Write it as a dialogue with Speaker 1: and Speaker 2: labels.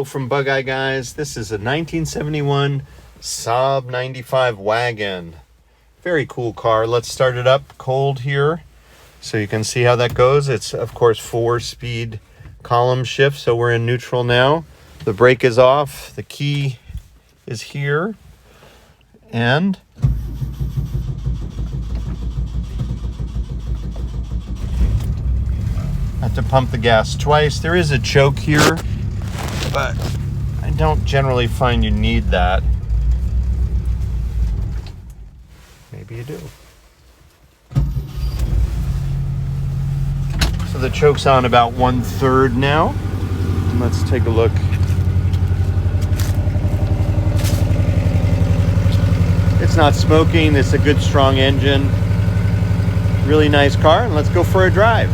Speaker 1: Hello from Bug Eye Guys. This is a 1971 Saab 95 wagon. Very cool car. Let's start it up cold here so you can see how that goes. It's, of course, 4-speed column shift, so we're in neutral now. The brake is off. The key is here. And have to pump the gas twice. There is a choke here, but I don't generally find you need that. Maybe you do. So the choke's on about 1/3 now. Let's take a look. It's not smoking. It's a good strong engine. Really nice car, and let's go for a drive.